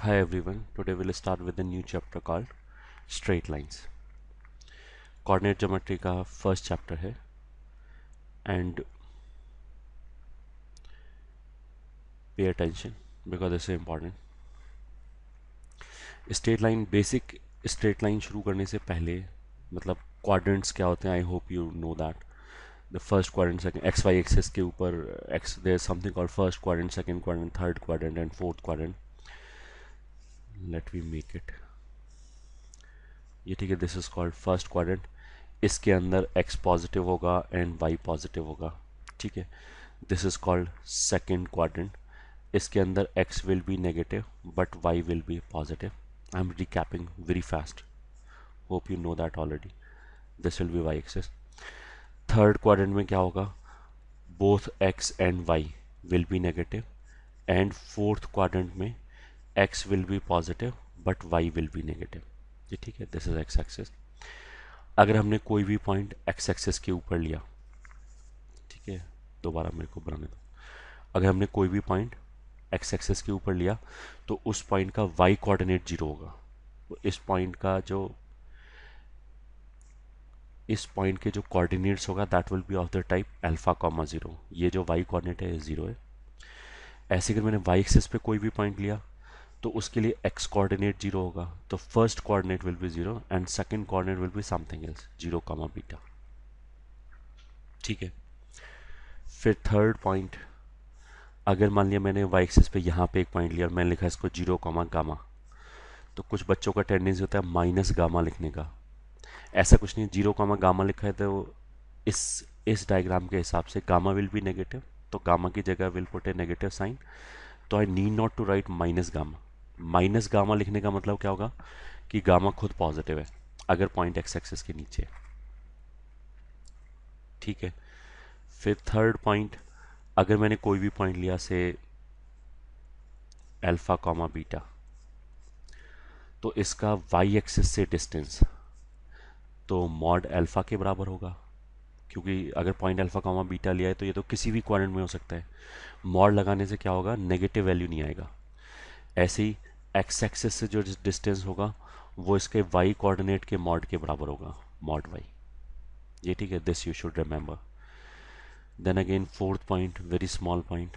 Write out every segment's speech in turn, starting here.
Hi everyone, today we'll start with a new chapter called straight lines. Coordinate geometry का first chapter है and pay attention because this is important. Straight line basic straight line शुरू करने से पहले मतलब quadrants क्या होते हैं I hope you know that. The first quadrant, second x y axis के ऊपर x there's something called first quadrant, second quadrant, third quadrant and fourth quadrant. Let me make it. ये ठीक है, this is called first quadrant. इसके अंदर x positive होगा and y positive होगा. ठीक है, this is called second quadrant. इसके अंदर x will be negative but y will be positive. I am रिकैपिंग very fast, hope you know that already. This will B y axis. Third quadrant में क्या होगा, both x and y will be negative and fourth quadrant में x will be positive but y will be negative. ये ठीक है, this is x axis. अगर हमने कोई भी पॉइंट एक्स एक्सिस के ऊपर लिया, ठीक है, दोबारा मेरे को बनाने दो. अगर हमने कोई भी पॉइंट एक्स एक्सिस के ऊपर लिया तो उस पॉइंट का वाई कोऑर्डिनेट जीरो होगा. तो इस पॉइंट के जो कोऑर्डिनेट्स होगा that will B of the type alpha comma zero. ये जो वाई कोऑर्डिनेट है जीरो है. ऐसे अगर मैंने वाई एक्सिस पे कोई भी पॉइंट लिया तो उसके लिए x कोऑर्डिनेट जीरो होगा. तो first coordinate will be zero and second coordinate will be something else, zero comma beta. ठीक है. फिर थर्ड पॉइंट, अगर मान लिया मैंने y एक्सिस पे यहाँ पे एक पॉइंट लिया और मैंने लिखा इसको जीरो कॉमा गामा, तो कुछ बच्चों का टेंडेंसी होता है माइनस गामा लिखने का. ऐसा कुछ नहीं, जीरो कॉमा गामा लिखा है तो इस डायग्राम के हिसाब से गामा विल बी नेगेटिव, तो गामा की जगह will put a negative sign. तो I need not to write minus gamma. Minus gamma लिखने का मतलब क्या होगा कि गामा खुद पॉजिटिव है अगर पॉइंट एक्स एक्सिस के नीचे है. ठीक है. फिर थर्ड पॉइंट, अगर मैंने कोई भी पॉइंट लिया से अल्फा कॉमा बीटा, तो इसका वाई एक्सिस से डिस्टेंस तो मॉड अल्फा के बराबर होगा, क्योंकि अगर पॉइंट अल्फा कॉमा बीटा लिया है तो ये तो किसी भी क्वाड्रेंट में हो सकता है. मॉड लगाने से क्या होगा, नेगेटिव वैल्यू नहीं आएगा. ऐसे ही एक्स एक्सिस से जो डिस्टेंस होगा वो इसके वाई कोऑर्डिनेट के मॉड के बराबर होगा, मॉड वाई. ये ठीक है, this you should remember. Then again fourth point, very small point.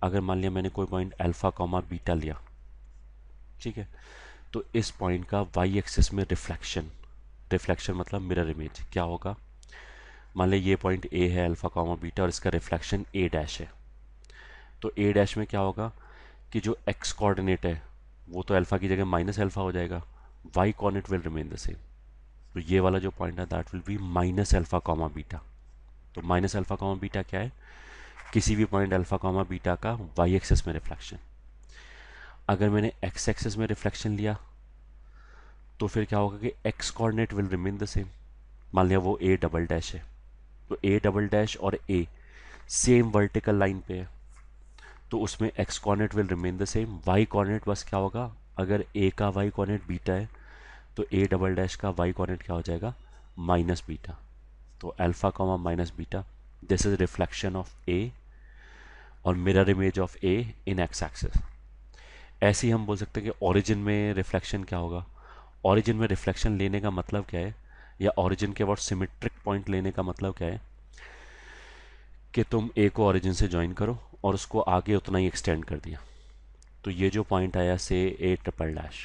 अगर मान लिया मैंने कोई पॉइंट अल्फा कॉमा बीटा लिया, ठीक है, तो इस पॉइंट का वाई एक्सिस में रिफ्लेक्शन मतलब मिरर इमेज क्या होगा. मान लिया ये पॉइंट ए है अल्फा कॉमा बीटा और इसका रिफ्लेक्शन ए डैश है. तो ए डैश में क्या होगा कि जो एक्स कोऑर्डिनेट है वो तो अल्फा की जगह माइनस अल्फा हो जाएगा, y coordinate will remain the same. तो ये वाला जो पॉइंट है that will be minus alpha comma beta. तो माइनस अल्फा कॉमा बीटा क्या है, किसी भी पॉइंट अल्फा कॉमा बीटा का वाई एक्सिस में रिफ्लेक्शन. अगर मैंने एक्स एक्सिस में रिफ्लेक्शन लिया तो फिर क्या होगा कि x coordinate will remain the same. मान लिया वो ए डबल डैश है, तो ए डबल डैश और ए सेम वर्टिकल लाइन पे है, तो उसमें x coordinate will remain the same. Y coordinate बस क्या होगा, अगर ए का वाई कोऑर्डिनेट बीटा है तो ए डबल डैश का वाई कोऑर्डिनेट क्या हो जाएगा, माइनस बीटा. तो alpha comma minus beta, this is reflection of A और mirror image of A in X axis. ऐसे ही हम बोल सकते हैं कि ओरिजिन में रिफ्लेक्शन क्या होगा. ओरिजिन में रिफ्लेक्शन लेने का मतलब क्या है, या ओरिजिन के अबाउट सिमेट्रिक पॉइंट लेने का मतलब क्या है कि तुम ए को ओरिजिन से ज्वाइन करो और उसको आगे उतना ही एक्सटेंड कर दिया. तो ये जो पॉइंट आया से ए ट्रिपल डैश,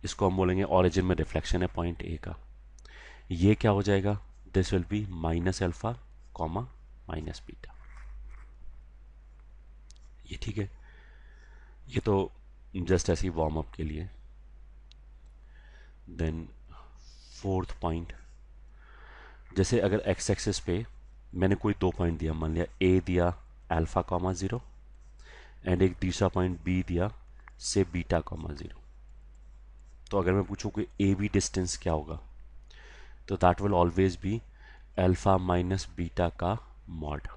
इसको हम बोलेंगे ओरिजिन में रिफ्लेक्शन है पॉइंट ए का. ये क्या हो जाएगा, this will be minus alpha comma minus beta. ये ठीक है, ये तो जस्ट ऐसी वार्म अप के लिए. देन फोर्थ पॉइंट, जैसे अगर एक्स एक्सिस पे मैंने कोई दो पॉइंट दिया, मान लिया ए दिया अल्फा कॉमा ज़ीरो एंड एक दूसरा पॉइंट बी दिया से बीटा कॉमा ज़ीरो. तो अगर मैं पूछूं कि ए बी डिस्टेंस क्या होगा, तो that will always be alpha minus beta का मॉड.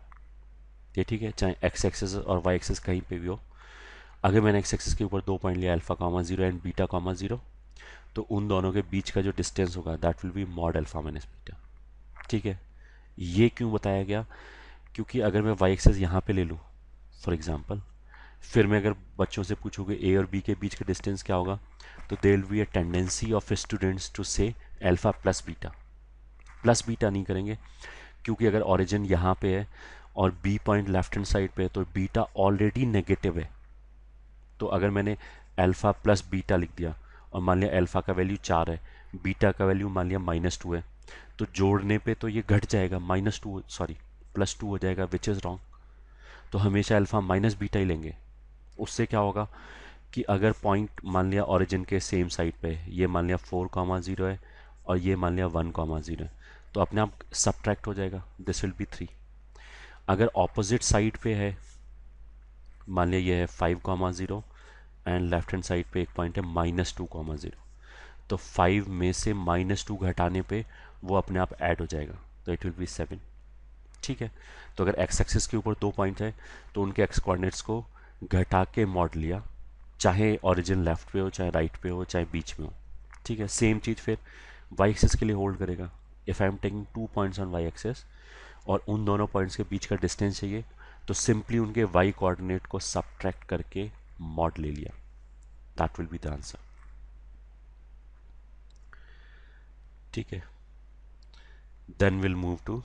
ये ठीक है, चाहे एक्स एक्सिस और वाई एक्सिस कहीं पे भी हो. अगर मैंने एक्स एक्सिस के ऊपर दो पॉइंट लिया alpha comma zero and beta comma zero, तो उन दोनों के बीच का जो डिस्टेंस होगा that will B mod alpha minus beta. ठीक है. ये क्यों बताया गया, क्योंकि अगर मैं वाई एक्सिस यहाँ पे ले लूँ फॉर एग्जांपल, फिर मैं अगर बच्चों से पूछूंगी ए और बी के बीच का डिस्टेंस क्या होगा, तो there will be a tendency of students to say alpha plus beta नहीं करेंगे, क्योंकि अगर ओरिजिन यहाँ पे है और B point left hand side पे है तो बीटा ऑलरेडी नेगेटिव है। तो अगर मैंने अल्फा प्लस बीटा लिख दिया और मान लिया अल्फा का वैल्यू 4 है, बीटा का वैल्यू मान लिया -2 है, तो जोड़ने पे तो ये घट जाएगा, +2 हो जाएगा, विच इज़ रॉन्ग। तो हमेशा अल्फा माइनस बीटा ही लेंगे। उससे क्या होगा कि अगर पॉइंट मान लिया ओरिजिन के सेम साइड पे है, ये मान लिया 4,0 है और ये मान लिया 1,0 है, तो अपने आप सब्ट्रैक्ट हो जाएगा, दिस विल बी 3। अगर ऑपोजिट साइड पे है, मान लिया ये है 5,0 एंड लेफ्ट हैंड साइड पे एक पॉइंट है -2,0, तो 5 में से -2 घटाने पे वो अपने आप ऐड हो जाएगा, तो इट विल बी 7। ठीक है, तो अगर एक्स एक्सिस के ऊपर 2 पॉइंट है तो उनके एक्स कोऑर्डिनेट्स को घटा के मॉड लिया, चाहे ओरिजिन लेफ्ट पे हो, चाहे राइट पे हो, चाहे बीच में हो। ठीक है, सेम चीज़ फिर वाई एक्सिस के लिए होल्ड करेगा। If I am taking 2 points on y axis और उन दोनों पॉइंट्स के बीच का डिस्टेंस चाहिए, तो सिंपली उनके वाई कोऑर्डिनेट को सबट्रैक्ट करके मॉड ले लिया, that will be the answer. ठीक है, then will move to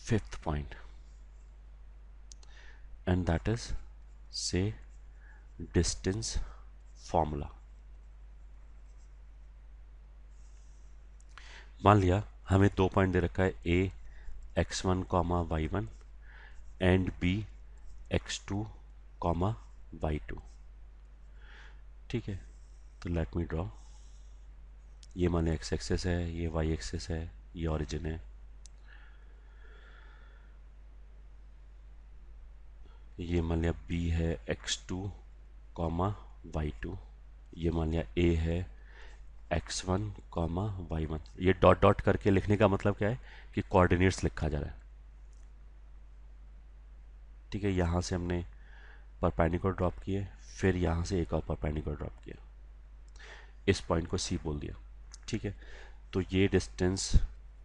fifth point, and that is say distance formula. मान लिया हमें 2 पॉइंट दे रखा है, A x1 comma y1 and B x2 comma y2। ठीक है, तो लेट मी ड्रॉ। ये माने एक्स एक्सेस है, ये वाई एक्सेस है, ये ओरिजिन है, ये मान लिया बी है x2 कॉमा y2, ये मान लिया ए है x1 कॉमा y1। ये डॉट डॉट करके लिखने का मतलब क्या है कि कोऑर्डिनेट्स लिखा जा रहा है। ठीक है, यहाँ से हमने परपेंडिकुलर ड्रॉप किए, फिर यहाँ से एक और परपेंडिकुलर ड्रॉप किया, इस पॉइंट को सी बोल दिया। ठीक है, तो ये डिस्टेंस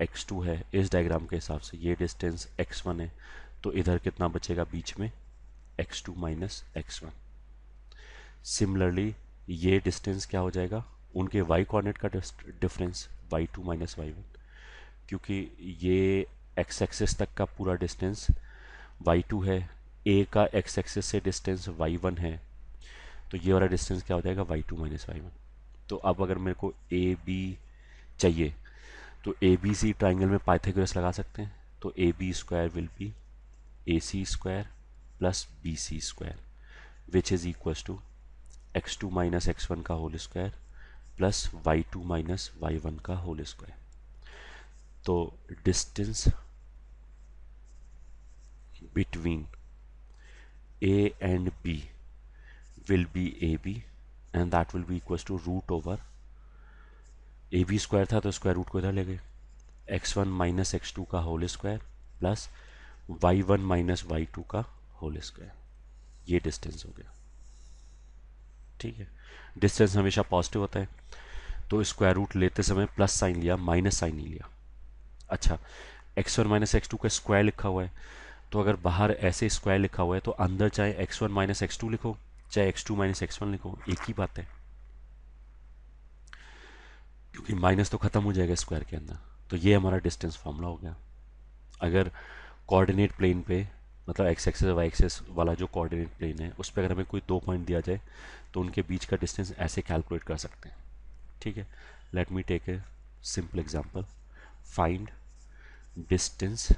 x2 है, इस डायग्राम के हिसाब से ये डिस्टेंस x1 है, तो इधर कितना बचेगा बीच में, x2 माइनस x1। सिमिलरली ये डिस्टेंस क्या हो जाएगा, उनके y कोऑर्डिनेट का डिफरेंस y2 माइनस y1, क्योंकि ये x एक्सिस तक का पूरा डिस्टेंस y2 है, a का x एक्सिस से डिस्टेंस y1 है, तो ये वाला डिस्टेंस क्या हो जाएगा y2 माइनस y1। तो अब अगर मेरे को ए बी चाहिए तो ए बी सी ट्राइंगल में पाइथागोरस लगा सकते हैं, तो A B square will be A C square plus B C square which is equal to x2 minus x1 का whole square plus y2 minus y1 का whole square. तो distance between a and b will be ab and that will be equals to root over A B square था तो square root को इधर ले गए, x1 minus x2 का whole square plus y1 minus y2 का whole square, ये distance हो गया। ठीक है, डिस्टेंस हमेशा पॉजिटिव होता है, तो स्क्वायर रूट लेते समय प्लस साइन लिया, माइनस साइन नहीं लिया। अच्छा, x1 माइनस x2 का स्क्वायर लिखा हुआ है, तो अगर बाहर ऐसे स्क्वायर लिखा हुआ है तो अंदर चाहे x1 माइनस x2 लिखो, चाहे x2 माइनस x1 लिखो, एक ही बात है, क्योंकि माइनस तो खत्म हो जाएगा स्क्वायर के अंदर। तो ये हमारा डिस्टेंस फॉर्मूला हो गया। अगर कोऑर्डिनेट प्लेन पे, मतलब एक्स एक्सेस वाई एक्सेस वाला जो कोऑर्डिनेट प्लेन है उस पर अगर हमें कोई 2 पॉइंट दिया जाए तो उनके बीच का डिस्टेंस ऐसे कैलकुलेट कर सकते हैं। ठीक है, let me take a simple example, find distance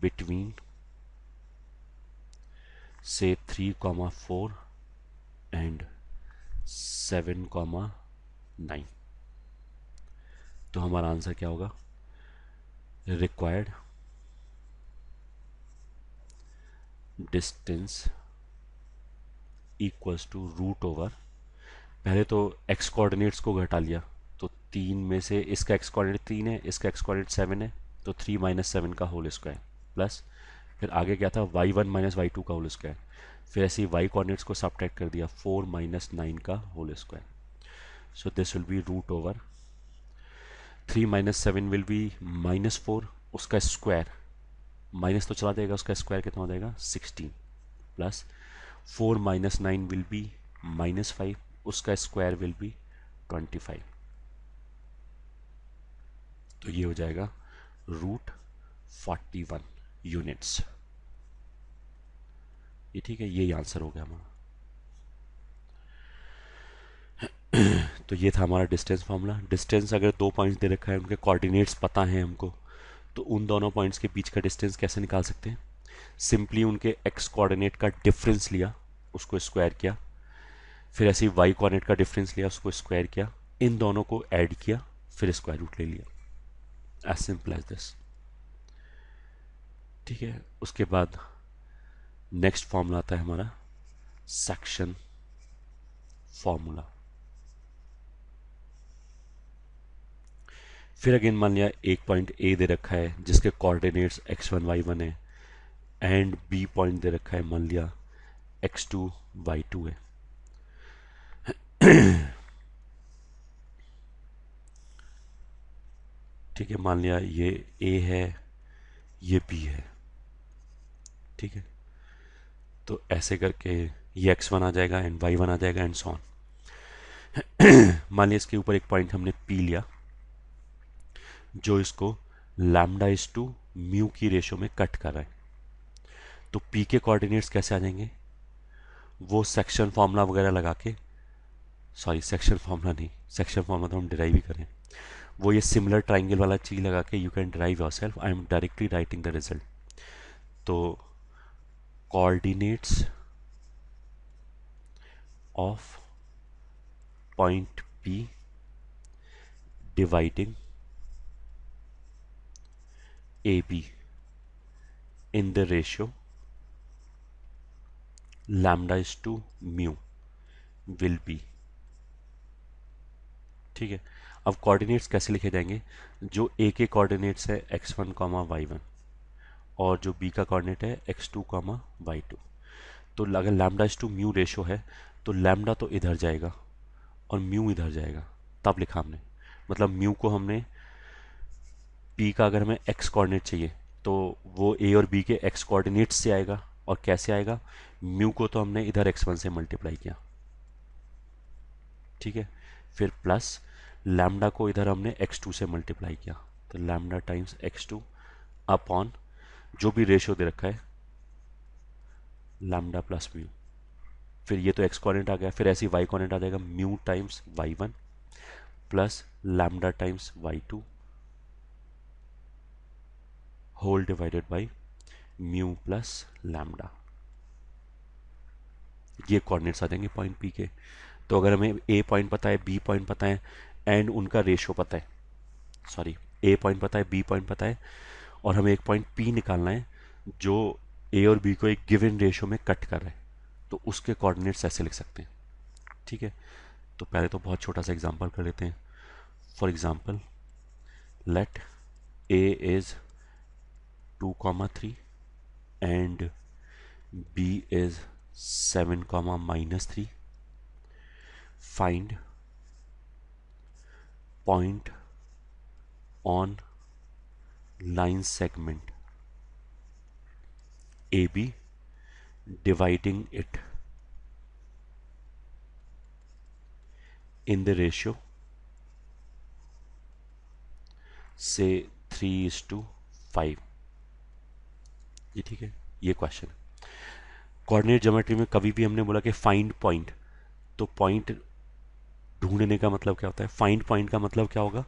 between say 3,4 and 7,9। तो हमारा आंसर क्या होगा, required distance equals to root over, पहले तो एक्स कोऑर्डिनेट्स को घटा लिया, तो 3 में से इसका एक्स कोऑर्डिनेट 3 है, इसका एक्स कोऑर्डिनेट 7 है, तो 3 माइनस 7 का होल स्क्वायर प्लस, फिर आगे क्या था y1 माइनस y2 का होल स्क्वायर, फिर ऐसे ही y कोऑर्डिनेट्स को सबट्रैक्ट कर दिया 4 माइनस 9 का whole square. So this will be root over 3 minus 7 will be -4, उसका स्क्वायर माइनस तो चला देगा, उसका स्क्वायर कितना हो जाएगा 16 प्लस 4 माइनस 9 विल बी -5, उसका स्क्वायर विल बी 25। तो ये हो जाएगा √41 यूनिट्स। ये ठीक है, यही आंसर हो गया हमारा। तो ये था हमारा डिस्टेंस फार्मूला। डिस्टेंस अगर 2 पॉइंट्स दे रखा है, उनके कोऑर्डिनेट्स पता हैं हमको, तो उन दोनों पॉइंट्स के बीच का डिस्टेंस कैसे निकाल सकते हैं? सिंपली उनके एक्स कोऑर्डिनेट का डिफरेंस लिया, उसको स्क्वायर किया, फिर ऐसे ही वाई कोऑर्डिनेट का डिफरेंस लिया, उसको स्क्वायर किया, इन दोनों को ऐड किया, फिर स्क्वायर रूट ले लिया। As simple as this. ठीक है, उसके बाद नेक्स्ट फॉर्मूला आता है हमारा सेक्शन फॉर्मूला। फिर अगेन मान लिया एक पॉइंट ए दे रखा है जिसके कोऑर्डिनेट्स x1 y1 है, एंड बी पॉइंट दे रखा है मान लिया x2 y2 है। ठीक है, मान लिया ये ए है, ये बी है। ठीक है, तो ऐसे करके ये x1 आ जाएगा एंड y1 आ जाएगा एंड सो ऑन। मान लिया इसके ऊपर एक पॉइंट हमने P लिया जो इसको λ/μ की रेशो में कट कर रहा है। तो P के कोऑर्डिनेट्स कैसे आ जाएंगे? वो सेक्शन फार्मूला वगैरह लगा के, सॉरी सेक्शन फार्मूला नहीं, सेक्शन फार्मूला तो हम डिराइव ही करें, वो ये सिमिलर ट्राइंगल वाला चीज लगा के you can derive yourself. I am directly writing the result. तो coordinates of point P dividing AB in the ratio λ/μ will be। ठीक है, अब कोऑर्डिनेट्स कैसे लिखे जाएंगे? जो A के कोऑर्डिनेट्स है x1, y1 और जो B का कोऑर्डिनेट है x2, y2। तो अगर λ/μ रेशो है तो लैम्डा तो इधर जाएगा और म्यू इधर जाएगा, तब लिखा हमने। मतलब म्यू को हमने P का अगर हमें x कोऑर्डिनेट चाहिए तो वो A और B के x कोऑर्डिनेट्स से आएगा। और कैसे आएगा? म्यू को तो हमने इधर x1 से मल्टीप्लाई किया। ठीक है, फिर प्लस लैम्डा को इधर हमने x2 से मल्टीप्लाई किया, तो लैम्डा टाइम्स x2 अपॉन जो भी रेशियो दे रखा है लैम्डा प्लस म्यू। फिर ये तो x कोऑर्डिनेट आ गया, फिर ऐसी y कोऑर्डिनेट आ जाएगा mu times y1 plus lambda times y2 whole divided by mu plus lambda. ये कोऑर्डिनेट्स आ जाएंगे पॉइंट P के। तो अगर हमें A पॉइंट पता है, B पॉइंट पता है एंड उनका रेशियो पता है, सॉरी A पॉइंट पता है, B पॉइंट पता है, और हमें एक पॉइंट P निकालना है जो A और B को एक गिवन रेशियो में कट कर रहा है, तो उसके कोऑर्डिनेट्स ऐसे लिख सकते हैं। ठीक है, तो पहले तो बहुत छोटा सा एग्जांपल कर लेते हैं। For example let A is 2, 3 and B is 7, -3. Find point on line segment AB dividing it in the ratio say 3:5। ये ठीक है, ये क्वेश्चन है। कोऑर्डिनेट ज्योमेट्री में कभी भी हमने बोला कि फाइंड पॉइंट, तो पॉइंट ढूंढने का मतलब क्या होता है? फाइंड पॉइंट का मतलब क्या होगा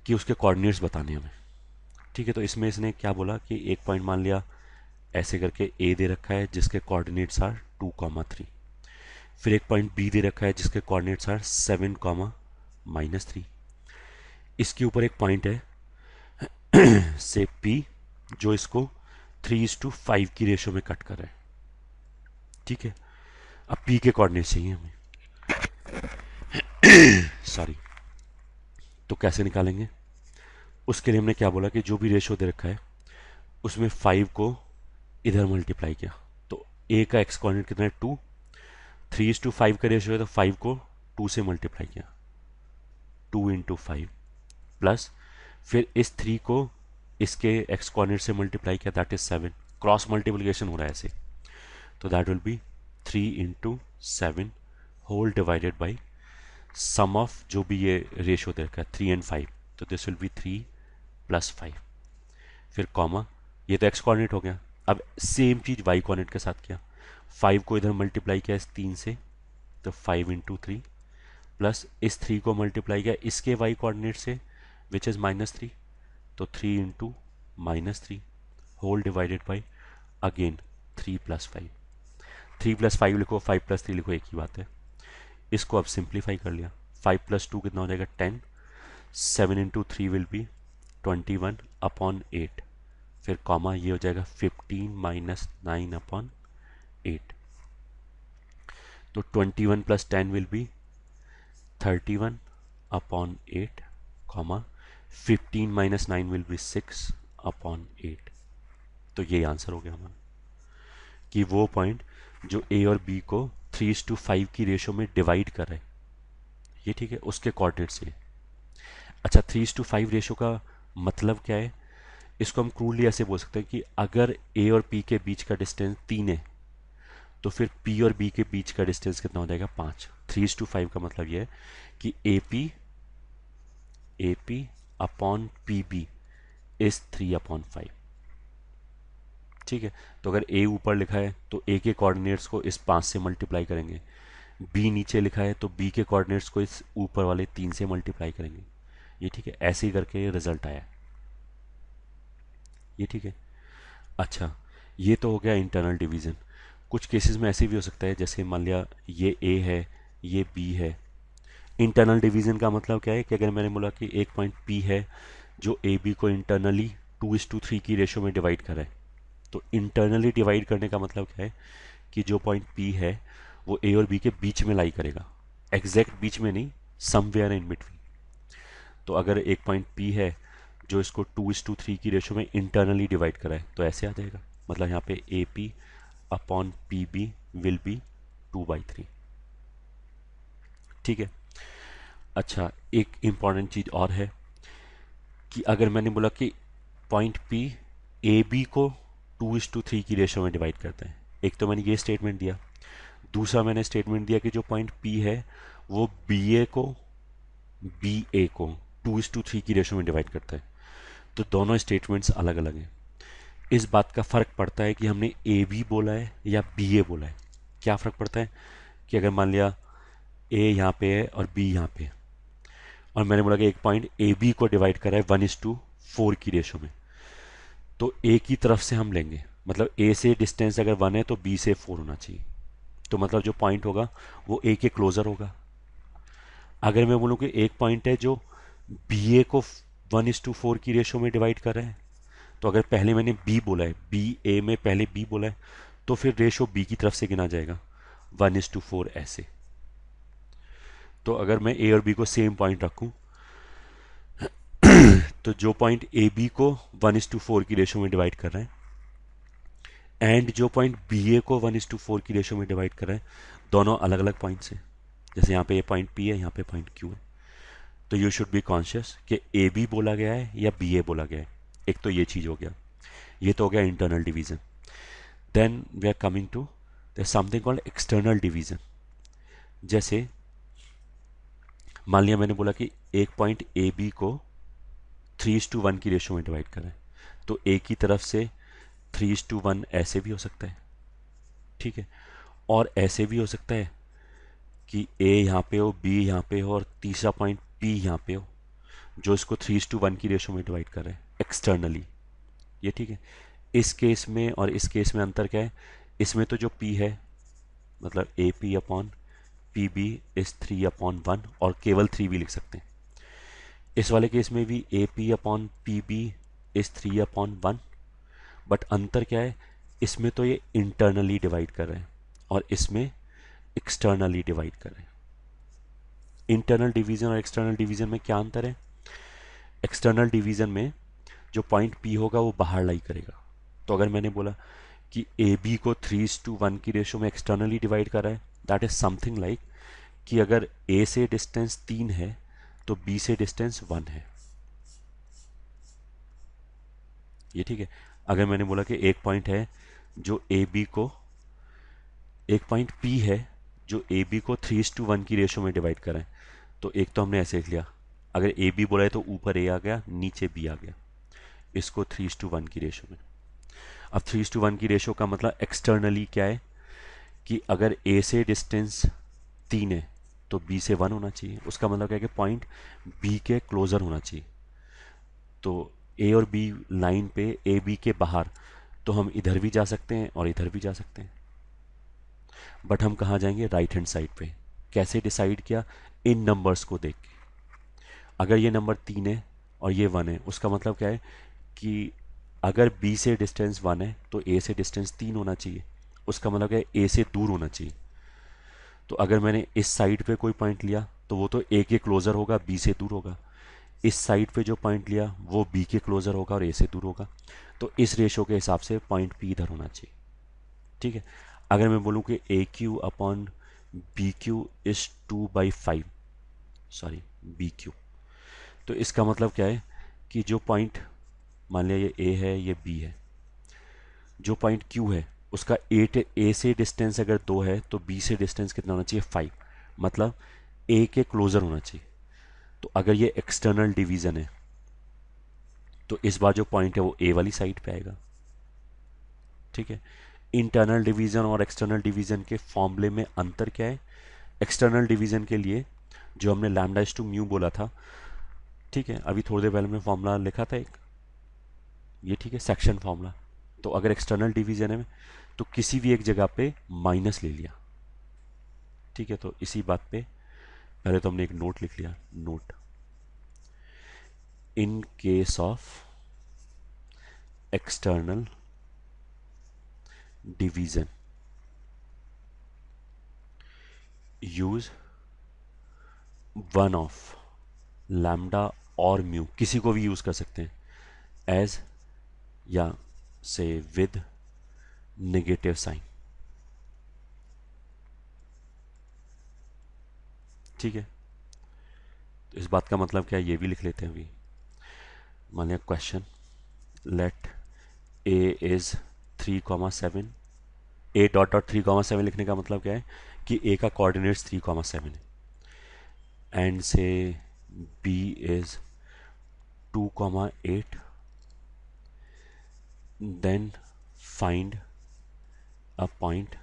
कि उसके कोऑर्डिनेट्स बताने हमें। ठीक है, तो इसमें इसने क्या बोला कि एक पॉइंट मान लिया ऐसे करके ए दे रखा है जिसके कोऑर्डिनेट्स आर 2, 3। फिर एक पॉइंट बी दे रखा है जिसके कोऑर्डिनेट्स आर 7, -3। इसके ऊपर एक पॉइंट है से पी जो इसको 3:5 की रेशो में कट कर रहा है। ठीक है, अब पी के कोऑर्डिनेट चाहिए हमें, सॉरी, तो कैसे निकालेंगे? उसके लिए हमने क्या बोला कि जो भी रेशो दे रखा है उसमें 5 को इधर मल्टीप्लाई किया, तो ए का एक्स कोऑर्डिनेट कितना है 2, 3:5 का रेशो है तो 5 को 2 से मल्टीप्लाई किया, 2 × 5 प्लस फिर इस 3 को इसके एक्स कोऑर्डिनेट से मल्टीप्लाई किया, दैट इज 7, क्रॉस मल्टीप्लिकेशन हो रहा है ऐसे, तो that will be 3 × 7 whole divided by sum of जो भी ये रेशो दे रखा है 3 and 5, तो दिस विल बी 3 + 5, फिर कॉमा, ये तो एक्स कोऑर्डिनेट हो गया। अब सेम चीज वाई कोऑर्डिनेट के साथ किया, 5 को इधर मल्टीप्लाई किया इस 3 से, तो 5 × 3 प्लस इस 3 को मल्टीप्लाई किया इसके वाई कोऑर्डिनेट से विच इज -3, तो 3 × -3 होल डिवाइडेड बाई अगेन 3 + 5, 3 + 5 लिखो 5 + 3 लिखो, एक ही बात है। इसको अब सिंप्लीफाई कर लिया, 5 + 2 कितना हो जाएगा 10, 7 × 3 विल बी 21/8, फिर कॉमा ये हो जाएगा 15 - 9/8, तो 21 + 10 will be 31/8, comma 15 - 9 will be 6/8। तो ये आंसर हो गया हमारा कि वो पॉइंट जो ए और बी को 3:5 की रेशो में डिवाइड कर रहे हैं, ये ठीक है, उसके कोऑर्डिनेट से। अच्छा, 3:5 रेशो का मतलब क्या है? इसको हम क्रूडली ऐसे बोल सकते हैं कि अगर ए और पी के बीच का डिस्टेंस 3 है तो फिर पी और बी के बीच का डिस्टेंस कितना हो जाएगा 5। 3:5 का मतलब यह है कि A P upon P B is 3/5। ठीक है, तो अगर ए ऊपर लिखा है तो ए के कोऑर्डिनेट्स को इस 5 से मल्टीप्लाई करेंगे, बी नीचे लिखा है तो बी के कोऑर्डिनेट्स को इस ऊपर वाले 3 से मल्टीप्लाई करेंगे। ये ठीक है, ऐसे ही करके ये रिजल्ट आया। ये ठीक है। अच्छा, ये तो हो गया इंटरनल डिवीजन। कुछ केसेस में ऐसे भी हो सकता है, जैसे मान लिया ये ए है, ये बी है। इंटरनल डिवीजन का मतलब क्या है कि अगर मैंने बोला कि एक पॉइंट पी है जो ए बी को इंटरनली 2:3 की रेशो में डिवाइड कर रहा है, तो इंटरनली डिवाइड करने का मतलब क्या है कि जो पॉइंट पी है वो ए और बी के बीच में लाई करेगा, एग्जैक्ट बीच में नहीं, समवेयर इन बिटवीन। तो अगर एक पॉइंट पी है जो इसको 2:3 की रेशो में इंटरनली डिवाइड करा है, तो ऐसे आ जाएगा, मतलब यहाँ पे A P upon P B will be 2/3। ठीक है। अच्छा, एक इंपॉर्टेंट चीज और है कि अगर मैंने बोला कि पॉइंट पी ए बी को 2:3 की रेशो में डिवाइड करते हैं, एक तो मैंने ये स्टेटमेंट दिया, दूसरा मैंने स्टेटमेंट दिया कि जो पॉइंट पी है वो बी ए को 2:3 की रेशो में डिवाइड करता है, तो दोनों स्टेटमेंट्स अलग अलग हैं। इस बात का फ़र्क पड़ता है कि हमने ए बी बोला है या बी ए बोला है। क्या फ़र्क पड़ता है कि अगर मान लिया ए यहाँ पे है और बी यहाँ पे है, और मैंने बोला कि एक पॉइंट ए बी को डिवाइड करा है 1:4 की रेशो में, तो ए की तरफ से हम लेंगे, मतलब ए से डिस्टेंस अगर 1 है तो बी से 4 होना चाहिए, तो मतलब जो पॉइंट होगा वो ए के क्लोजर होगा। अगर मैं बोलूँ कि एक पॉइंट है जो बी ए को 1:4 की रेशो में डिवाइड कर रहा है, तो अगर पहले मैंने बी बोला है, बी ए में पहले बी बोला है, तो फिर रेशो बी की तरफ से गिना जाएगा 1:4 ऐसे। तो अगर मैं ए और बी को सेम पॉइंट रखूं, तो जो पॉइंट ए बी को 1:4 की रेशो में डिवाइड कर रहा है एंड जो पॉइंट बी ए को 1:4 की रेशो में डिवाइड कर रहा है, दोनों अलग अलग पॉइंट्स हैं। जैसे यहाँ पे ये पॉइंट पी है, यहाँ पे पॉइंट क्यू है, तो यू शुड बी कॉन्शियस कि ए बी बोला गया है या बी ए बोला गया है। एक तो ये चीज़ हो गया, ये तो हो गया internal division. Then we are coming to there something called external division. जैसे मान लिया मैंने बोला कि एक पॉइंट ए बी को 3:1 की रेशो में डिवाइड करें, तो ए की तरफ से 3:1 ऐसे भी हो सकता है। ठीक है, और ऐसे भी हो सकता है कि ए यहाँ पे हो, बी यहाँ पे हो और तीसरा पॉइंट पी यहाँ पे हो, जो इसको 3:1 की रेशो में डिवाइड कर रहे हैं एक्सटर्नली। ये ठीक है। इस केस में और इस केस में अंतर क्या है? इसमें तो जो पी है मतलब A P upon P B is 3/1, और केवल 3 भी लिख सकते हैं। इस वाले केस में भी A P upon P B is 3/1, but अंतर क्या है? इसमें तो ये इंटरनली डिवाइड कर रहे हैं और इसमें एक्सटर्नली डिवाइड कर रहे हैं। इंटरनल डिवीजन और एक्सटर्नल डिवीजन में क्या अंतर है? एक्सटर्नल डिवीजन में जो पॉइंट पी होगा वो बाहर लाई करेगा। तो अगर मैंने बोला कि ए बी को 3:1 की रेशो में एक्सटर्नली डिवाइड कर रहा है, दैट इज समथिंग लाइक कि अगर ए से डिस्टेंस 3 है तो बी से डिस्टेंस 1 है। ये ठीक है। अगर मैंने बोला कि एक पॉइंट है जो ए बी को, एक पॉइंट पी है जो ए बी को 3:1 की रेशो में डिवाइड करें, तो एक तो हमने ऐसे लिख लिया। अगर ए बी बोला है तो ऊपर ए आ गया, नीचे बी आ गया, इसको 3:1 की रेशो में। अब 3:1 की रेशो का मतलब एक्सटर्नली क्या है कि अगर ए से डिस्टेंस 3 है तो बी से 1 होना चाहिए। उसका मतलब क्या है कि पॉइंट बी के क्लोजर होना चाहिए। तो ए और बी लाइन पे ए बी के बाहर, तो हम इधर भी जा सकते हैं और इधर भी जा सकते हैं, बट हम कहाँ जाएंगे? राइट हैंड साइड पे। कैसे डिसाइड किया? इन नंबर्स को देख के। अगर ये नंबर 3 है और ये 1 है, उसका मतलब क्या है कि अगर बी से डिस्टेंस 1 है तो ए से डिस्टेंस 3 होना चाहिए। उसका मतलब क्या है? ए से दूर होना चाहिए। तो अगर मैंने इस साइड पे कोई पॉइंट लिया तो वो तो ए के क्लोजर होगा, बी से दूर होगा। इस साइड पे जो पॉइंट लिया वो बी के क्लोजर होगा और ए से दूर होगा। तो इस रेशो के हिसाब से पॉइंट पी इधर होना चाहिए। ठीक है। अगर मैं बोलूँ कि A Q upon B Q is 2/5, sorry B Q, तो इसका मतलब क्या है कि जो पॉइंट, मान लिया ये ए है ये बी है, जो पॉइंट क्यू है उसका ए से डिस्टेंस अगर 2 है तो बी से डिस्टेंस कितना होना चाहिए? 5। मतलब ए के क्लोजर होना चाहिए। तो अगर ये एक्सटर्नल डिवीजन है तो इस बार जो पॉइंट है वो ए वाली साइड पे आएगा। ठीक है। इंटरनल डिवीजन और एक्सटर्नल डिवीजन के फॉर्मूले में अंतर क्या है? एक्सटर्नल डिवीजन के लिए जो हमने लैम्डा इज टू म्यू बोला था, ठीक है, अभी थोड़ी देर पहले हमने फॉर्मूला लिखा था एक, ये ठीक है, सेक्शन फॉर्मूला। तो अगर एक्सटर्नल डिवीजन है तो किसी भी एक जगह पे माइनस ले लिया। ठीक है। तो इसी बात पे पहले तो हमने एक नोट लिख लिया, note in case of external division use one of lambda और म्यू, किसी को भी यूज कर सकते हैं, एज या से विद नेगेटिव साइन। ठीक है। तो इस बात का मतलब क्या है ये भी लिख लेते हैं अभी। मान लिया question, let A is 3,7, A dot dot 3,7 लिखने का मतलब क्या है कि ए का कोऑर्डिनेट्स 3,7 है, and say B is 2,8, then find a point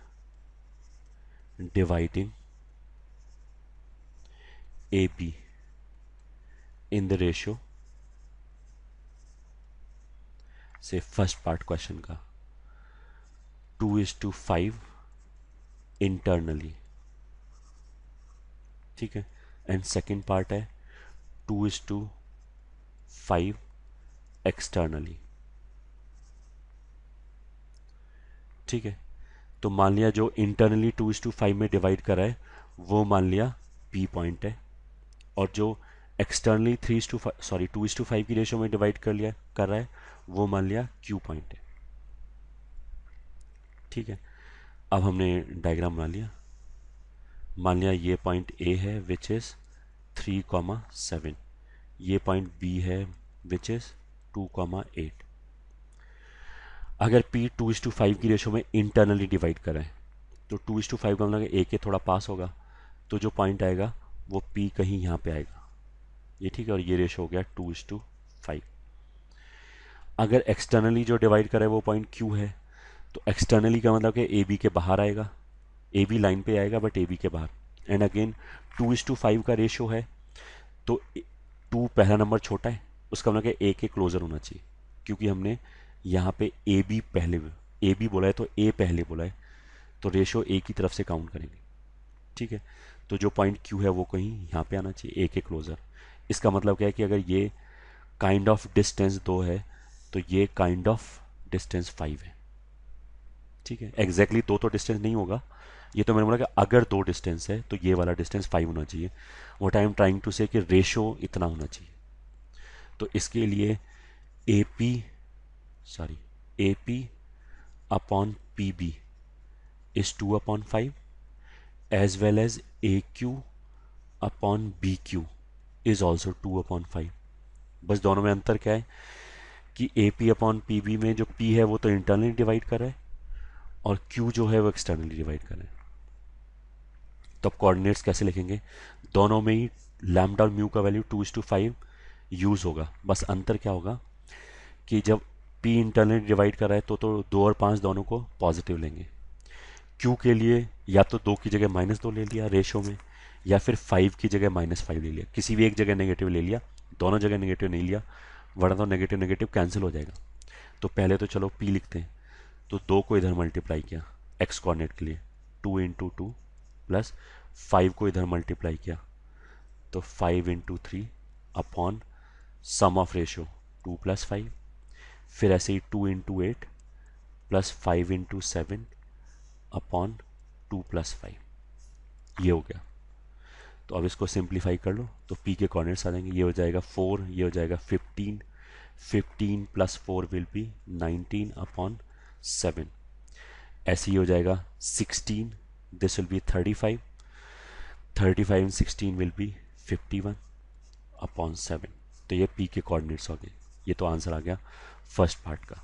dividing A B in the ratio, say first part question का 2:5 इंटरनली। ठीक है। एंड सेकेंड पार्ट है 2:5 एक्सटर्नली। ठीक है। तो मान लिया जो इंटरनली 2:5 में डिवाइड करा है वो मान लिया पी पॉइंट है, और जो एक्सटर्नली 2:5 की रेशियो में डिवाइड कर रहा है वो मान लिया क्यू पॉइंट है। ठीक है। अब हमने डायग्राम बना लिया। मान लिया ये पॉइंट ए है विच इज 3,7, ये पॉइंट बी है विच इज 2,8। अगर P 2:5 की रेशो में इंटरनली डिवाइड करें तो 2:5 का मतलब ए के थोड़ा पास होगा, तो जो पॉइंट आएगा वो P कहीं यहाँ पे आएगा। ये ठीक है। और ये रेशो हो गया 2:5। अगर एक्सटर्नली जो डिवाइड करे वो पॉइंट Q है, तो एक्सटर्नली का मतलब कि ए बी के बाहर आएगा, ए बी लाइन पे आएगा बट ए बी के बाहर। एंड अगेन 2:5 का रेशो है, तो 2 पहला नंबर छोटा है, उसका मतलब कि ए के क्लोजर होना चाहिए, क्योंकि हमने यहाँ पे ए बी पहले, ए बी बोला है तो ए पहले बोला है, तो रेशो ए की तरफ से काउंट करेंगे। ठीक है। तो जो पॉइंट क्यू है वो कहीं यहाँ पे आना चाहिए, ए के क्लोजर। इसका मतलब क्या है कि अगर ये काइंड ऑफ डिस्टेंस 2 है तो ये काइंड ऑफ डिस्टेंस 5 है। ठीक है। एग्जैक्टली दो तो डिस्टेंस नहीं होगा, ये तो मैंने बोला कि अगर दो डिस्टेंस है तो ये वाला डिस्टेंस 5 होना चाहिए। What I am trying to say कि रेशो इतना होना चाहिए। तो इसके लिए A P, sorry, A P upon P B is 2/5, as well as A Q upon B Q is also 2/5। बस दोनों में अंतर क्या है कि A P upon P B में जो पी है वो तो इंटरनली डिवाइड कर रहा है और क्यू जो है वो एक्सटर्नली डिवाइड कर रहा है। तो अब कोऑर्डिनेट्स कैसे लिखेंगे? दोनों में ही लैम्डा और म्यू का वैल्यू 2:5 यूज होगा। बस अंतर क्या होगा कि जब पी इंटरनली डिवाइड कर रहा है तो 2 और 5 दोनों को पॉजिटिव लेंगे। क्यू के लिए या तो 2 की जगह -2 ले लिया रेशो में, या फिर 5 की जगह -5 ले लिया। किसी भी एक जगह नेगेटिव ले लिया, दोनों जगह नेगेटिव नहीं लिया, वरना तो नेगेटिव नेगेटिव कैंसिल हो जाएगा। तो पहले तो चलो पी लिखते हैं। तो 2 को इधर मल्टीप्लाई किया एक्स कोऑर्डिनेट के लिए, 2 × 2 प्लस 5 को इधर मल्टीप्लाई किया तो 5 × 3 अपॉन सम ऑफ रेशो 2 + 5। फिर ऐसे ही 2 × 8 प्लस 5 × 7 अपॉन 2 + 5। ये हो गया। तो अब इसको सिंप्लीफाई कर लो तो p के कॉर्डिनेट्स आ जाएंगे। ये हो जाएगा 4, ये हो जाएगा 15, 15 + 4 विल बी 19 अपॉन 7। ऐसे ही हो जाएगा 16, this will B 35, 35 × 16 will be 51 upon 7। तो ये p के कोऑर्डिनेट्स हो गए। ये तो आंसर आ गया फर्स्ट पार्ट का।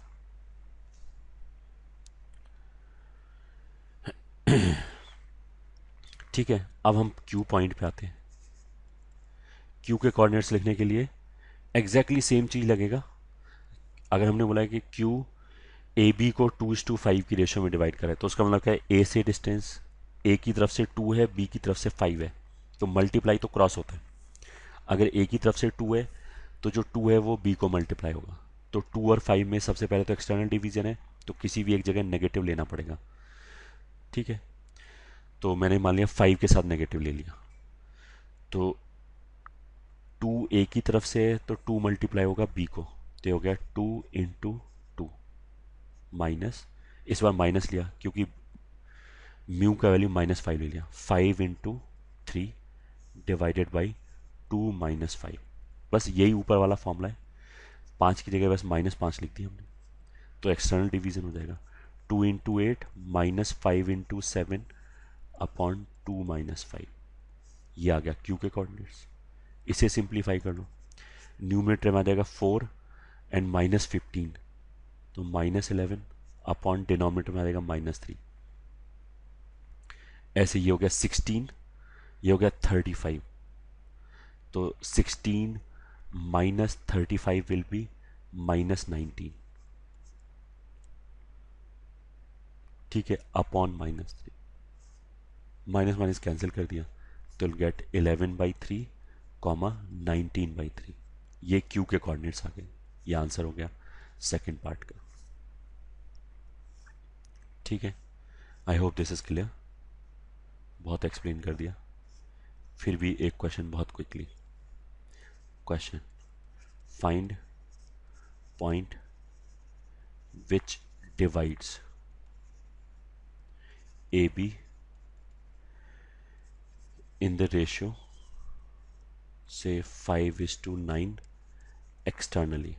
ठीक है, अब हम क्यू पॉइंट पे आते हैं। क्यू के कोऑर्डिनेट्स लिखने के लिए एग्जैक्टली सेम चीज लगेगा। अगर हमने बोला है कि क्यू ए बी को 2:5 की रेशियो में डिवाइड करे तो उसका मतलब क्या है? ए से डिस्टेंस ए की तरफ से 2 है, बी की तरफ से 5 है, तो मल्टीप्लाई तो क्रॉस होता है। अगर ए की तरफ से 2 है तो जो 2 है वो बी को मल्टीप्लाई होगा। तो 2 और 5 में सबसे पहले तो एक्सटर्नल डिवीजन है, तो किसी भी एक जगह नेगेटिव लेना पड़ेगा। ठीक है, तो मैंने मान लिया 5 के साथ नेगेटिव ले लिया। तो 2 ए की तरफ से है तो 2 मल्टीप्लाई होगा बी को, तो हो गया 2 × 2 माइनस, इस बार माइनस लिया क्योंकि म्यू का वैल्यू -5 ले लिया। 5 × 3 डिवाइडेड बाई 2 - 5। बस यही ऊपर वाला फॉर्मूला है, 5 की जगह बस -5 लिख दिया हमने, तो एक्सटर्नल डिवीजन हो जाएगा 2 × 8 -5 × 7 अपॉन 2 - 5। ये आ गया क्यू के कोऑर्डिनेट्स। इसे सिंप्लीफाई कर लो, न्यूमरेटर में आ जाएगा 4 एंड -15, तो -11 अपॉन डिनोमिनेटर में आ जाएगा -3। ऐसे ये हो गया 16, ये हो गया 35, तो 16 - 35 विल बी -19। ठीक है, अपॉन -3, माइनस माइनस कैंसिल कर दिया तो गेट 11/3 कॉमा 19/3। ये क्यू के कोऑर्डिनेट्स आ गए। ये आंसर हो गया सेकंड पार्ट का। ठीक है, I hope this is clear. बहुत एक्सप्लेन कर दिया, फिर भी एक क्वेश्चन बहुत quickly. Question, find point which divides A B in the ratio say 5:9 externally,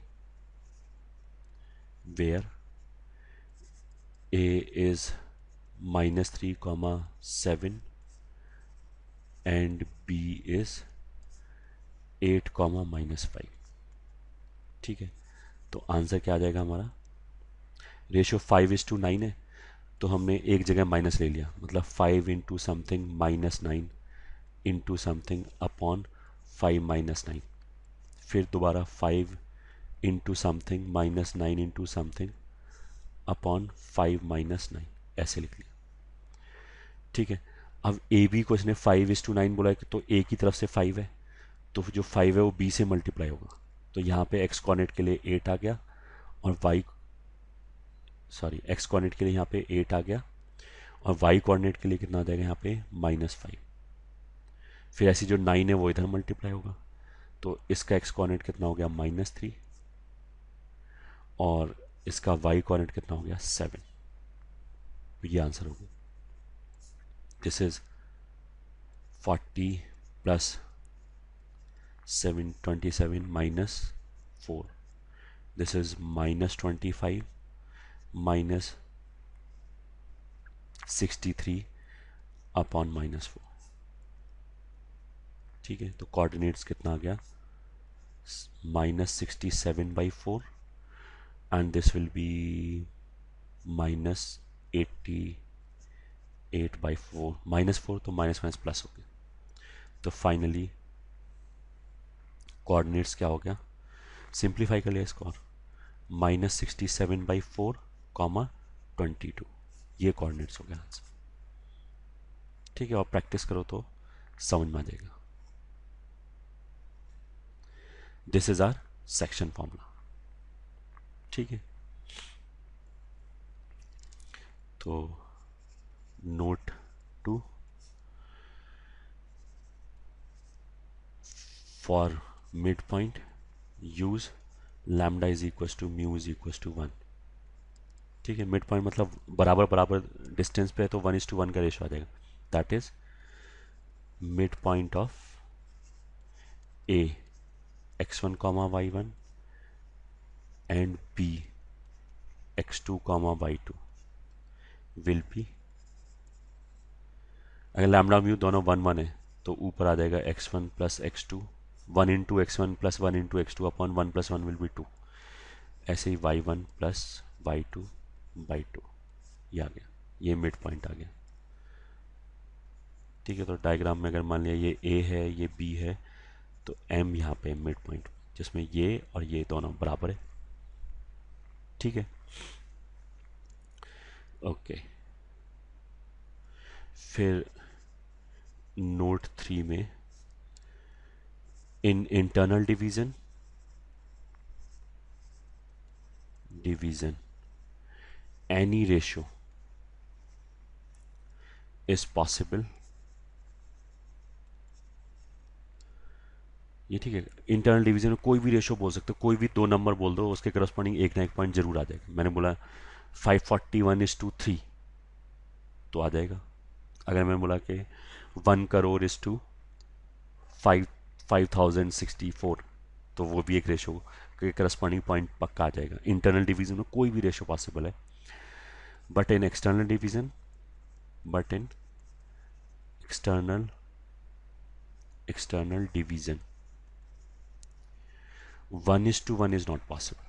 where a is -3,7 and b is 8, -5। ठीक है, तो आंसर क्या आ जाएगा हमारा? रेशियो 5:9 है तो हमने एक जगह माइनस ले लिया, मतलब 5 × समथिंग -9 इंटू समथिंग अपॉन 5 - 9। फिर दोबारा 5 × समथिंग -9 इंटू समथिंग अपॉन 5 - 9, ऐसे लिख लिया। ठीक है, अब ए बी को इसने 5:9 बोला है तो ए की तरफ से 5 है, तो जो 5 है वो बी से मल्टीप्लाई होगा। तो यहाँ पे एक्स कोऑर्डिनेट के लिए 8 आ गया और एक्स कोऑर्डिनेट के लिए यहाँ पे 8 आ गया और वाई कोऑर्डिनेट के लिए कितना आ जाएगा यहाँ पे -5। फिर ऐसी जो 9 है वो इधर मल्टीप्लाई होगा, तो इसका एक्स कोऑर्डिनेट कितना हो गया -3 और इसका वाई कोऑर्डिनेट कितना हो गया 7। तो ये आंसर हो गया। This is 40 + 27 - 4। This is -25 -63 upon -4। ठीक है, तो कोऑर्डिनेट्स कितना आ गया? -67/4 and this will be minus 88/4 -4, तो माइनस माइनस प्लस हो गया। तो फाइनली कोऑर्डिनेट्स क्या हो गया, सिंप्लीफाई कर लिया इसको, और -67/4, 22, ये कोऑर्डिनेट्स हो गया आंसर। ठीक है, और प्रैक्टिस करो तो समझ में आ जाएगा। This is our section formula. ठीक है, तो note 2, for mid point use lambda is equal to mu is equal to 1। ठीक है, मिड पॉइंट मतलब बराबर बराबर डिस्टेंस पे है तो 1:1 का रेशो आ जाएगा। That is mid point of A x1, y1 and b x2, y2 will be, अगर लैम्डा म्यू दोनों 1 1 है तो ऊपर आ जाएगा x1 plus x2, 1 into x1 plus 1 into x2 upon 1 plus 1 will be 2। ऐसे ही y1 प्लस y2/2, ये आ गया, ये मिड पॉइंट आ गया। ठीक है, तो डायग्राम में अगर मान लिया ये a है ये b है, तो m यहाँ पे मिड पॉइंट जिसमें ये और ये दोनों बराबर है। ठीक है, ओके। फिर नोट 3 में in internal division any ratio is possible, ये ठीक है, इंटरनल डिवीजन में कोई भी रेशो बोल सकते हो, कोई भी दो नंबर बोल दो, उसके करस्पॉन्डिंग एक ना एक पॉइंट जरूर आ जाएगा। मैंने बोला 541:3 तो आ जाएगा। अगर मैं बोला कि 1 करोड़ इज टू 5064 तो वो भी एक रेशो के करस्पॉन्डिंग पॉइंट पक्का आ जाएगा। इंटरनल डिवीजन में कोई भी रेशो पॉसिबल है, but in external division external division 1:1 is not possible।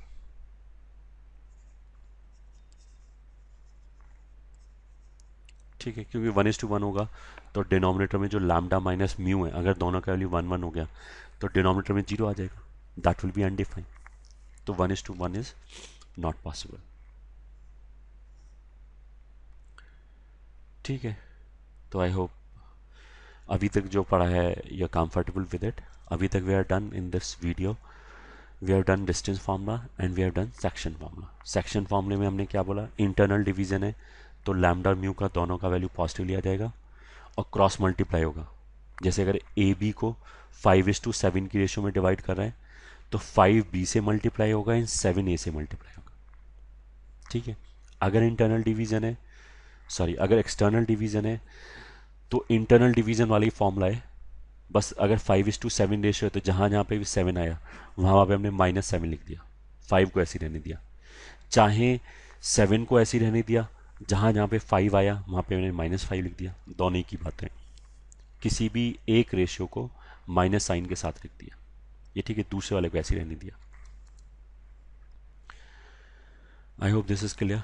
ठीक है, क्योंकि 1:1 होगा तो डिनोमिनेटर में जो लैम्डा माइनस म्यू है, अगर दोनों का वैल्यू 1 1 हो गया तो डिनोमिनेटर में 0 आ जाएगा, दैट विल बी अनडिफाइंड। तो 1:1 इज नॉट पॉसिबल। ठीक है, तो आई होप अभी तक जो पढ़ा है you are comfortable with it. अभी तक we are done in this video, we have done distance formula and we have done section formula. Section फार्मूले में हमने क्या बोला, इंटरनल डिवीजन है तो लैम्डा म्यू का दोनों का वैल्यू पॉजिटिव लिया जाएगा और क्रॉस मल्टीप्लाई होगा। जैसे अगर ए बी को 5:7 की रेशियो में डिवाइड कर रहे हैं तो 5b से मल्टीप्लाई होगा एंड 7a से मल्टीप्लाई होगा। ठीक है, अगर इंटरनल डिवीजन है, सॉरी अगर एक्सटर्नल डिवीजन है तो इंटरनल डिवीजन वाला ही फॉर्मूला है, बस अगर 5:7 रेशियो है तो जहाँ जहाँ पे भी 7 आया वहाँ पे हमने -7 लिख दिया, 5 को ऐसे रहने दिया। चाहे 7 को ऐसे रहने दिया, जहाँ जहाँ पे 5 आया वहाँ पे मैंने -5 लिख दिया, दोनों ही की बात है। किसी भी एक रेशियो को माइनस साइन के साथ लिख दिया, ये ठीक है, दूसरे वाले को ऐसे रहने दिया। I hope this is clear.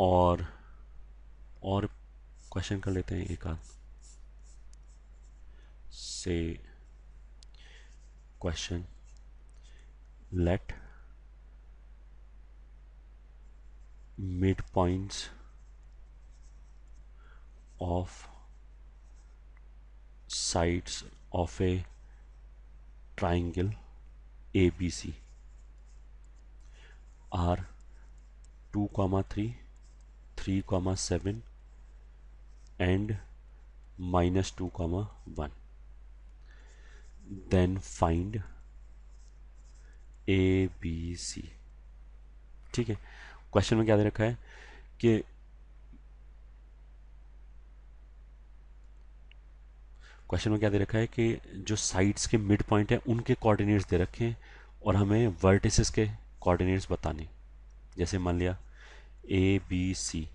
और क्वेश्चन कर लेते हैं एक आध से। Question, let midpoints of sides of a triangle ABC are 2,3, 3,7 and -2,1, then find ABC। ठीक है, क्वेश्चन में क्या दे रखा है कि जो साइड्स के मिड पॉइंट है उनके कोऑर्डिनेट्स दे रखे हैं और हमें वर्टिसेस के कोऑर्डिनेट्स बताने। जैसे मान लिया ABC,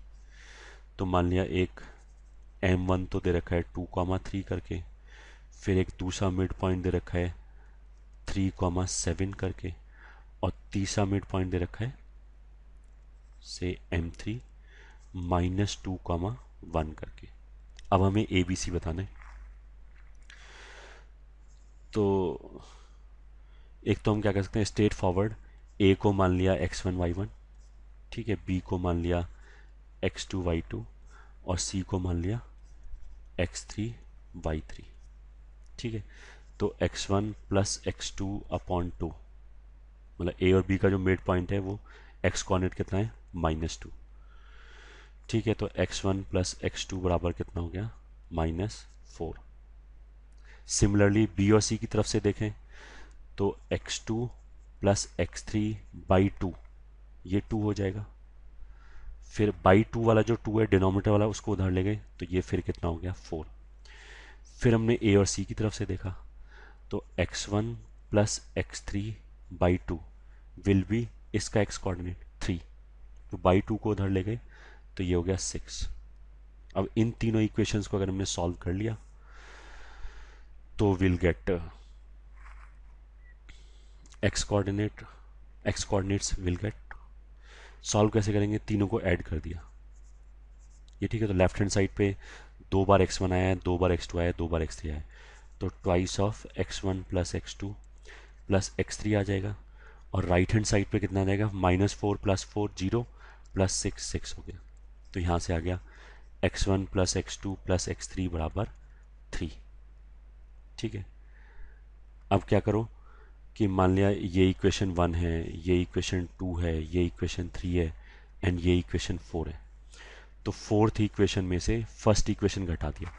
तो मान लिया एक M1 तो दे रखा है 2,3 करके, फिर एक दूसरा मिड पॉइंट दे रखा है 3,7 करके, और तीसरा मिड पॉइंट दे रखा है से M3 -2, 1 करके। अब हमें ABC बताना है। तो एक तो हम क्या कर सकते हैं, स्ट्रेट फॉरवर्ड A को मान लिया x1 y1, ठीक है, B को मान लिया x2 y2 और C को मान लिया x3 y3, ठीक है। तो x1 प्लस x2/2, मतलब A और B का जो मिड पॉइंट है वो x कोऑर्डिनेट कितना है -2, ठीक है। तो x1 प्लस x2 बराबर कितना हो गया -4। सिमिलरली B और C की तरफ से देखें तो x2 प्लस x3/2, ये 2 हो जाएगा। फिर बाई 2 वाला जो 2 है डिनोमिनेटर वाला, उसको उधर ले गए तो ये फिर कितना हो गया 4। फिर हमने A और C की तरफ से देखा तो x1 plus x3/2 will be इसका x कोऑर्डिनेट 3, तो बाई 2 को उधर ले गए तो ये हो गया 6। अब इन तीनों इक्वेशंस को अगर हमने सॉल्व कर लिया तो will get x coordinates will get. Solve कैसे करेंगे, तीनों को ऐड कर दिया ये, ठीक है। तो लेफ्ट हैंड साइड पे 2 बार x1 आया है, 2 बार x2 आया है, 2 बार x3 आया है, तो twice of x1 plus x2 plus x3 आ जाएगा। और राइट हैंड साइड पे कितना आ जाएगा -4 प्लस 4 0 प्लस 6 6 हो गया। तो यहाँ से आ गया x1 plus x2 plus x3 बराबर 3, ठीक है। अब क्या करो कि मान लिया ये इक्वेशन 1 है, ये इक्वेशन 2 है, ये इक्वेशन 3 है एंड ये इक्वेशन 4 है। तो फोर्थ इक्वेशन में से फर्स्ट इक्वेशन घटा दिया।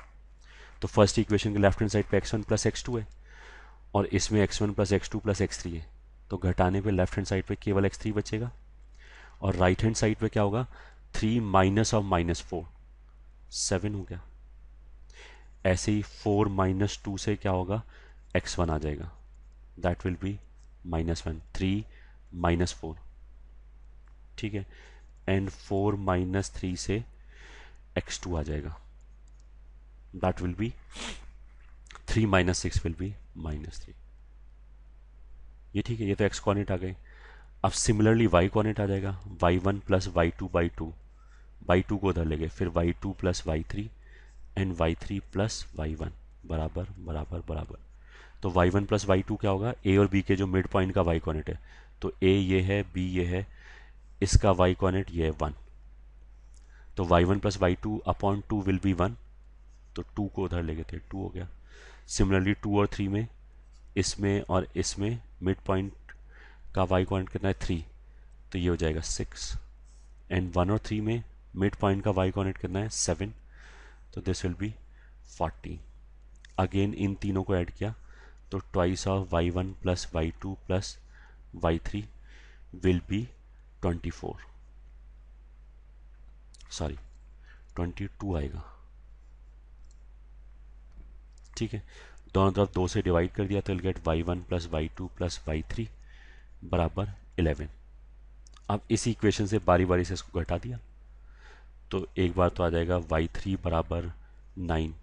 तो फर्स्ट इक्वेशन के लेफ्ट हैंड साइड पे x1 प्लस x2 है और इसमें x1 plus x2 plus x3 है, तो घटाने पे लेफ्ट हैंड साइड पे केवल x3 बचेगा। और राइट हैंड साइड पे क्या होगा 3 माइनस ऑफ -4 7 हो गया। ऐसे ही 4 - 2 से क्या होगा x1 आ जाएगा, दैट विल बी -1, 3 -4, ठीक है। एंड 4 - 3 से x2 आ जाएगा, that will be 3 - 6 will be -3, ये ठीक है। ये तो x कोऑर्डिनेट आ गए। अब सिमिलरली y कोऑर्डिनेट आ जाएगा, y1 प्लस y2/2, y2 को उधर ले गए, फिर y2 plus y3 and y3 plus y1 बराबर बराबर बराबर। तो y1 प्लस y2 क्या होगा, a और b के जो मिड पॉइंट का y कोऑर्डिनेट है, तो a ये है, b ये है, इसका y कोऑर्डिनेट ये है 1, तो y1 plus y2/2 will be 1, तो 2 को उधर ले गए थे 2 हो गया। सिमिलरली 2 और 3 में, इसमें और इसमें मिड पॉइंट का y कोऑर्डिनेट कितना है 3, तो ये हो जाएगा 6। एंड 1 और 3 में मिड पॉइंट का y कोऑर्डिनेट कितना है 7, तो this will B 14। Again in तीनों को ऐड किया तो twice of y1 plus y2 plus y3 will be 24, sorry 22 आएगा, ठीक है। दोनों तरफ 2 से डिवाइड कर दिया तो will get y1 plus y2 plus y3 बराबर 11। अब इसी इक्वेशन से बारी बारी से इसको घटा दिया तो एक बार तो आ जाएगा y3 बराबर 9,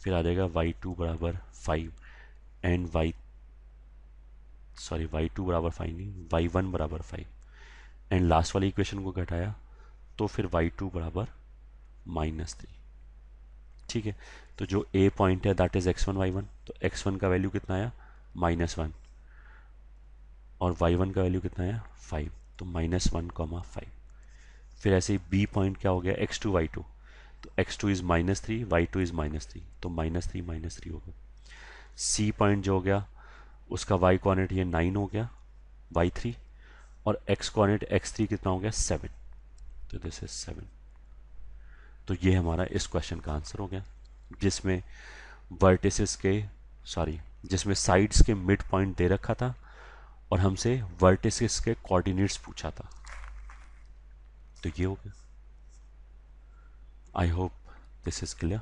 फिर आ जाएगा y2 बराबर 5 एंड y2 बराबर 5 नहीं, y1 बराबर 5 एंड लास्ट वाली इक्वेशन को घटाया तो फिर y2 बराबर -3, ठीक है। तो जो a पॉइंट है दैट इज x1 y1, तो x1 का वैल्यू कितना आया -1 और y1 का वैल्यू कितना आया 5, तो -1, 5। फिर ऐसे ही b पॉइंट क्या हो गया x2 y2, तो x2 इज -3, y2 इज -3, तो -3 -3 हो गया। c पॉइंट जो हो गया उसका y कोऑर्डिनेट ये 9 हो गया y3, और x कोऑर्डिनेट x3 कितना हो गया 7, तो दिस इज 7। तो ये हमारा इस क्वेश्चन का आंसर हो गया, जिसमें वर्टिसेस के जिसमें साइड्स के मिड पॉइंट दे रखा था और हमसे वर्टिसेस के कोऑर्डिनेट्स पूछा था। तो ये हो गया। आई होप दिस इज क्लियर।